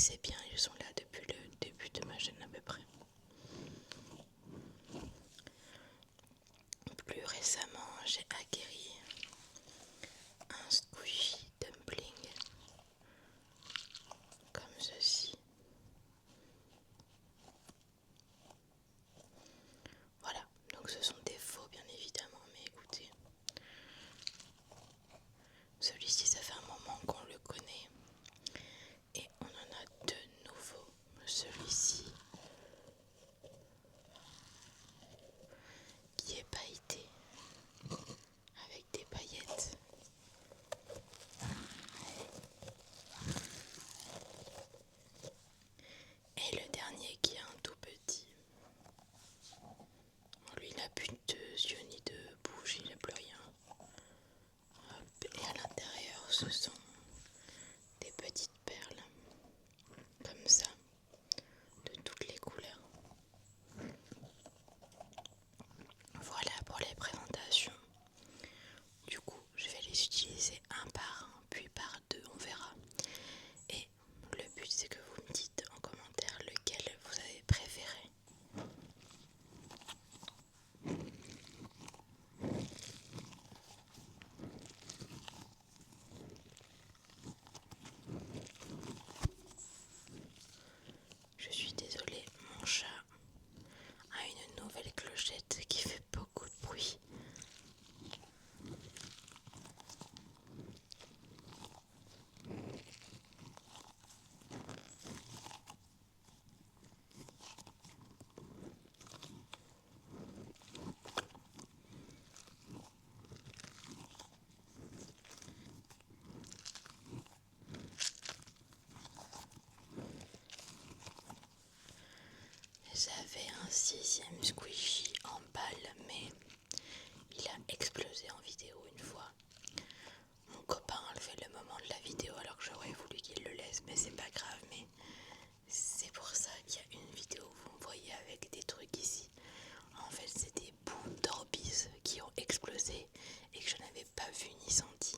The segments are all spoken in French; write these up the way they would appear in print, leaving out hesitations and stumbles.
connaissez bien, ils sont là depuis le début de ma chaîne à peu près. Plus récemment, j'ai acquéri un squishy dumpling comme ceci. Voilà, donc ce sont des faux bien évidemment, mais écoutez, celui-ci ça fait un moment qu'on le connaît et on en a deux nouveaux. Celui-ci qui est pailleté avec des paillettes. Et le dernier qui est un tout petit. Lui il n'a plus de yeux ni de bouche, il n'a plus rien. Hop, et à l'intérieur ce sont des petites perles comme ça, de toutes les couleurs. Voilà pour les présentations. Du coup, je vais les utiliser un par un, puis par deux, on verra. Et le but, c'est que vous me dites en commentaire lequel vous avez préféré. Je suis désolée, mon chat a une nouvelle clochette qui fait beaucoup de bruit. J'avais un sixième squishy en balle, mais il a explosé en vidéo une fois. Mon copain a enlevé le moment de la vidéo alors que j'aurais voulu qu'il le laisse, mais c'est pas grave. Mais c'est pour ça qu'il y a une vidéo où vous me voyez avec des trucs ici. En fait, c'est des bouts d'orbis qui ont explosé et que je n'avais pas vu ni senti.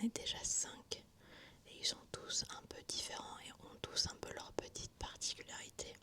est déjà 5 et ils sont tous un peu différents et ont tous un peu leurs petites particularités.